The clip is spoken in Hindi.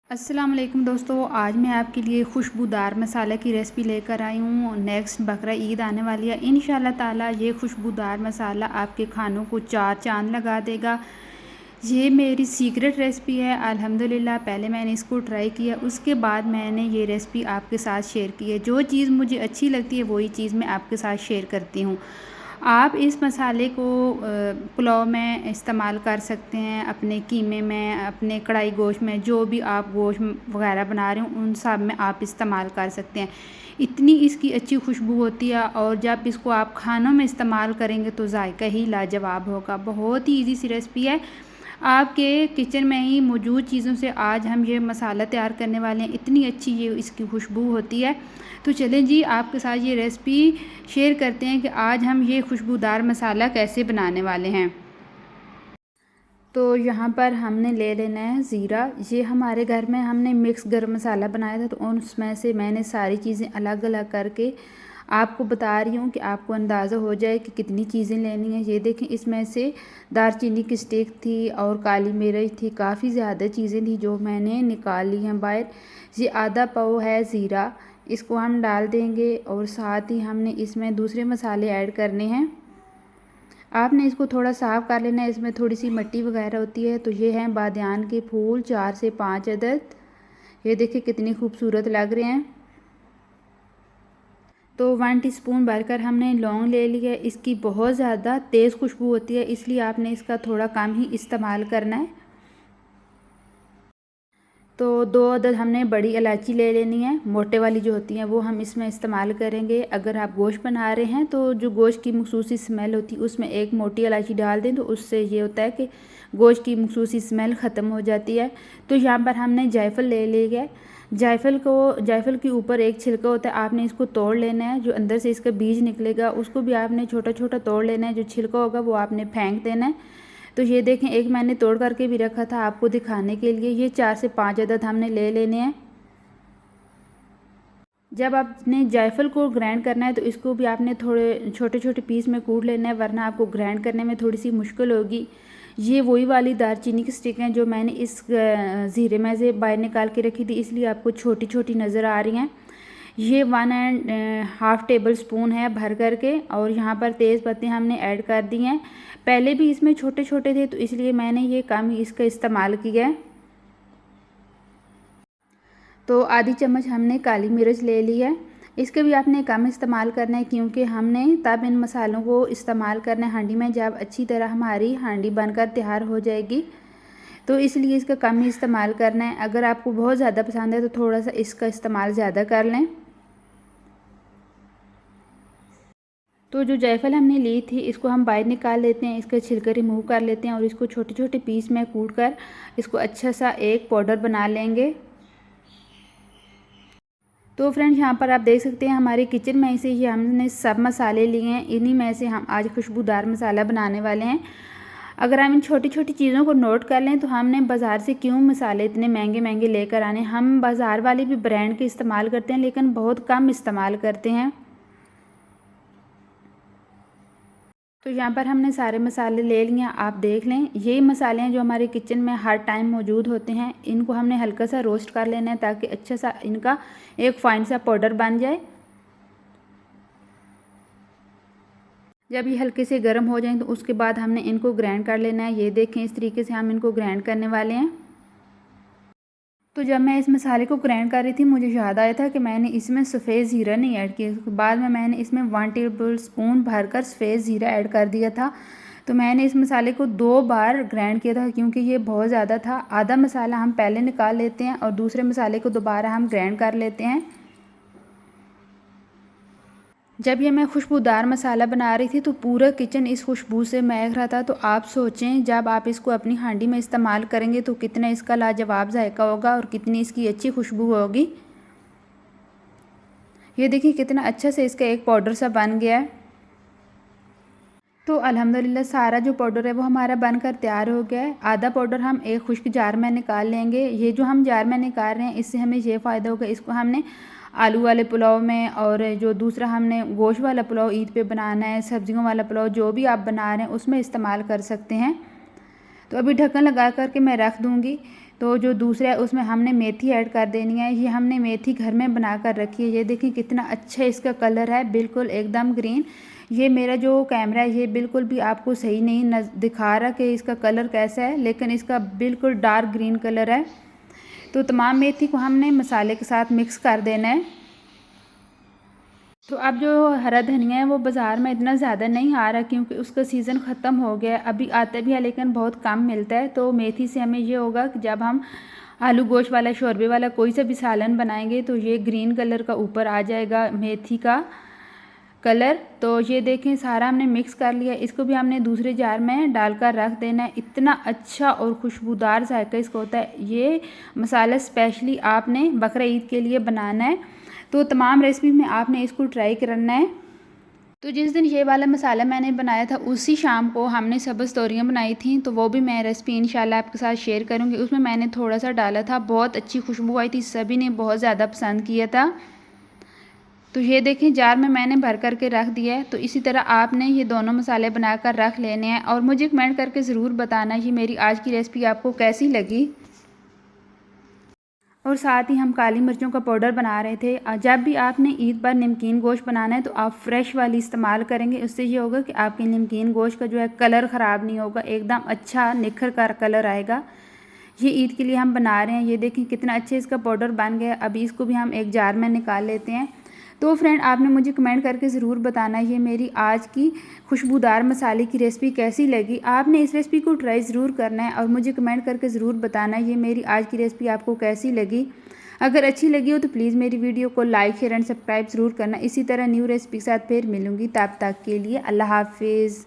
अस्सलाम वालेकुम दोस्तों, आज मैं आपके लिए खुशबूदार मसाले की रेसिपी लेकर आई हूँ। नेक्स्ट बकरा ईद आने वाली है। इंशाल्लाह ताला ये खुशबूदार मसाला आपके खानों को चार चांद लगा देगा। ये मेरी सीक्रेट रेसिपी है। अल्हम्दुलिल्लाह पहले मैंने इसको ट्राई किया, उसके बाद मैंने ये रेसिपी आपके साथ शेयर की है। जो चीज़ मुझे अच्छी लगती है वही चीज़ मैं आपके साथ शेयर करती हूँ। आप इस मसाले को पुलाव में इस्तेमाल कर सकते हैं, अपने कीमे में, अपने कढ़ाई गोश्त में, जो भी आप गोश्त वगैरह बना रहे हो उन सब में आप इस्तेमाल कर सकते हैं। इतनी इसकी अच्छी खुशबू होती है और जब इसको आप खानों में इस्तेमाल करेंगे तो जायका ही लाजवाब होगा। बहुत ही इजी सी रेसिपी है। आपके किचन में ही मौजूद चीज़ों से आज हम ये मसाला तैयार करने वाले हैं। इतनी अच्छी ये इसकी खुशबू होती है। तो चलें जी, आपके साथ ये रेसिपी शेयर करते हैं कि आज हम ये खुशबूदार मसाला कैसे बनाने वाले हैं। तो यहाँ पर हमने ले लेना है ज़ीरा। ये हमारे घर में हमने मिक्स गरम मसाला बनाया था, तो उसमें से मैंने सारी चीज़ें अलग अलग करके आपको बता रही हूँ कि आपको अंदाज़ा हो जाए कि कितनी चीज़ें लेनी है। ये देखें, इसमें से दालचीनी की स्टिक थी और काली मिर्च थी, काफ़ी ज़्यादा चीज़ें थी जो मैंने निकाल ली हैं बाहर। ये आधा पाव है ज़ीरा, इसको हम डाल देंगे और साथ ही हमने इसमें दूसरे मसाले ऐड करने हैं। आपने इसको थोड़ा साफ़ कर लेना है, इसमें थोड़ी सी मिट्टी वगैरह होती है। तो ये हैं बादियान के फूल 4 से 5 अदद। ये देखिए कितनी खूबसूरत लग रहे हैं। तो 1 टीस्पून भरकर हमने लौंग ले लिया है। इसकी बहुत ज़्यादा तेज़ खुशबू होती है, इसलिए आपने इसका थोड़ा कम ही इस्तेमाल करना है। तो 2 अदद हमने बड़ी इलायची ले लेनी है, मोटे वाली जो होती हैं वो हम इसमें इस्तेमाल करेंगे। अगर आप गोश्त बना रहे हैं तो जो गोश्त की मखसूसी स्मेल होती है उसमें एक मोटी इलायची डाल दें, तो उससे ये होता है कि गोश्त की मखसूसी स्मेल ख़त्म हो जाती है। तो यहाँ पर हमने जायफल ले लिया है। जायफल के ऊपर एक छिलका होता है, आपने इसको तोड़ लेना है। जो अंदर से इसका बीज निकलेगा उसको भी आपने छोटा छोटा तोड़ लेना है। जो छिलका होगा वो आपने फेंक देना है। तो ये देखें, एक मैंने तोड़ करके भी रखा था आपको दिखाने के लिए। ये 4 से 5 अदद हमने ले लेने हैं। जब आपने जायफल को ग्राइंड करना है तो इसको भी आपने थोड़े छोटे छोटे पीस में कूट लेना है, वरना आपको ग्राइंड करने में थोड़ी सी मुश्किल होगी। ये वही वाली दालचीनी की स्टिक हैं जो मैंने इस ज़ीरे में से बाहर निकाल के रखी थी, इसलिए आपको छोटी छोटी नज़र आ रही हैं। ये 1.5 टेबल स्पून है भर करके, और यहाँ पर तेज़ पत्ते हमने ऐड कर दिए हैं। पहले भी इसमें छोटे छोटे थे तो इसलिए मैंने ये कम इसका इस्तेमाल किया है। तो आधी चम्मच हमने काली मिर्च ले ली है। इसके भी आपने कम इस्तेमाल करना है, क्योंकि हमने तब इन मसालों को इस्तेमाल करना है हांडी में जब अच्छी तरह हमारी हांडी बनकर तैयार हो जाएगी। तो इसलिए इसका कम ही इस्तेमाल करना है। अगर आपको बहुत ज़्यादा पसंद है तो थोड़ा सा इसका इस्तेमाल ज़्यादा कर लें। तो जो जायफल हमने ली थी इसको हम बाहर निकाल लेते हैं, इसका छिलका रिमूव कर लेते हैं और इसको छोटे छोटे पीस में कूट कर इसको अच्छा सा एक पाउडर बना लेंगे। तो फ्रेंड्स, यहाँ पर आप देख सकते हैं हमारे किचन में से ही हमने सब मसाले लिए हैं। इन्हीं में से हम आज खुशबूदार मसाला बनाने वाले हैं। अगर हम इन छोटी छोटी चीज़ों को नोट कर लें तो हमने बाज़ार से क्यों मसाले इतने महंगे महंगे लेकर आने। हम बाज़ार वाले भी ब्रांड के इस्तेमाल करते हैं लेकिन बहुत कम इस्तेमाल करते हैं। तो यहाँ पर हमने सारे मसाले ले लिए हैं। आप देख लें, यही मसाले हैं जो हमारे किचन में हर टाइम मौजूद होते हैं। इनको हमने हल्का सा रोस्ट कर लेना है ताकि अच्छा सा इनका एक फाइन सा पाउडर बन जाए। जब ये हल्के से गर्म हो जाएं तो उसके बाद हमने इनको ग्राइंड कर लेना है। ये देखें, इस तरीके से हम इनको ग्राइंड करने वाले हैं। तो जब मैं इस मसाले को ग्राइंड कर रही थी मुझे याद आया था कि मैंने इसमें सफ़ेद ज़ीरा नहीं ऐड किया। उसके बाद में मैंने इसमें 1 टेबल स्पून भरकर सफ़ेद ज़ीरा ऐड कर दिया था। तो मैंने इस मसाले को 2 बार ग्राइंड किया था क्योंकि ये बहुत ज़्यादा था। आधा मसाला हम पहले निकाल लेते हैं और दूसरे मसाले को दोबारा हम ग्राइंड कर लेते हैं। जब ये मैं खुशबूदार मसाला बना रही थी तो पूरा किचन इस खुशबू से महक रहा था। तो आप सोचें, जब आप इसको अपनी हांडी में इस्तेमाल करेंगे तो कितना इसका लाजवाब जायका होगा और कितनी इसकी अच्छी खुशबू होगी। ये देखिए कितना अच्छा से इसका एक पाउडर सा बन गया है। तो अल्हम्दुलिल्लाह सारा जो पाउडर है वो हमारा बनकर तैयार हो गया है। आधा पाउडर हम एक खुश्क जार में निकाल लेंगे। ये जो हम जार में निकाल रहे हैं इससे हमें ये फ़ायदा होगा, इसको हमने आलू वाले पुलाव में, और जो दूसरा हमने गोश्त वाला पुलाव ईद पे बनाना है, सब्जियों वाला पुलाव जो भी आप बना रहे हैं उसमें इस्तेमाल कर सकते हैं। तो अभी ढक्कन लगा करके मैं रख दूँगी। तो जो दूसरा है उसमें हमने मेथी ऐड कर देनी है। ये हमने मेथी घर में बना कर रखी है। ये देखें कितना अच्छा इसका कलर है, बिल्कुल एकदम ग्रीन। ये मेरा जो कैमरा है ये बिल्कुल भी आपको सही नहीं दिखा रहा कि इसका कलर कैसा है, लेकिन इसका बिल्कुल डार्क ग्रीन कलर है। तो तमाम मेथी को हमने मसाले के साथ मिक्स कर देना है। तो अब जो हरा धनिया है वो बाज़ार में इतना ज़्यादा नहीं आ रहा, क्योंकि उसका सीज़न ख़त्म हो गया है। अभी आता भी है लेकिन बहुत कम मिलता है। तो मेथी से हमें ये होगा कि जब हम आलू गोश्त वाला, शोरबे वाला कोई सा भी सालन बनाएंगे तो ये ग्रीन कलर का ऊपर आ जाएगा मेथी का कलर। तो ये देखें सारा हमने मिक्स कर लिया। इसको भी हमने दूसरे जार में डालकर रख देना है। इतना अच्छा और खुशबूदार जायका इसका होता है। ये मसाला स्पेशली आपने बकरा ईद के लिए बनाना है। तो तमाम रेसिपी में आपने इसको ट्राई करना है। तो जिस दिन ये वाला मसाला मैंने बनाया था उसी शाम को हमने सब्ज़ तोरियाँ बनाई थी, तो वो भी मैं रेसिपी इंशाल्लाह आपके साथ शेयर करूँगी। उसमें मैंने थोड़ा सा डाला था, बहुत अच्छी खुशबू आई थी, सभी ने बहुत ज़्यादा पसंद किया था। तो ये देखें जार में मैंने भर करके रख दिया है। तो इसी तरह आपने ये दोनों मसाले बनाकर रख लेने हैं और मुझे कमेंट करके ज़रूर बताना ये मेरी आज की रेसिपी आपको कैसी लगी। और साथ ही हम काली मिर्चों का पाउडर बना रहे थे। जब भी आपने ईद पर नमकीन गोश्त बनाना है तो आप फ्रेश वाली इस्तेमाल करेंगे। उससे ये होगा कि आपके नमकीन गोश्त का जो है कलर ख़राब नहीं होगा, एकदम अच्छा निखर कर कलर आएगा। ये ईद के लिए हम बना रहे हैं। ये देखें कितना अच्छा इसका पाउडर बन गया। अभी इसको भी हम एक जार में निकाल लेते हैं। तो फ्रेंड आपने मुझे कमेंट करके ज़रूर बताना ये मेरी आज की खुशबूदार मसाले की रेसिपी कैसी लगी। आपने इस रेसिपी को ट्राई ज़रूर करना है और मुझे कमेंट करके ज़रूर बताना ये मेरी आज की रेसिपी आपको कैसी लगी। अगर अच्छी लगी हो तो प्लीज़ मेरी वीडियो को लाइक, शेयर एंड सब्सक्राइब ज़रूर करना। इसी तरह न्यू रेसिपी के साथ फिर मिलूँगी, तब तक के लिए अल्लाह हाफिज़।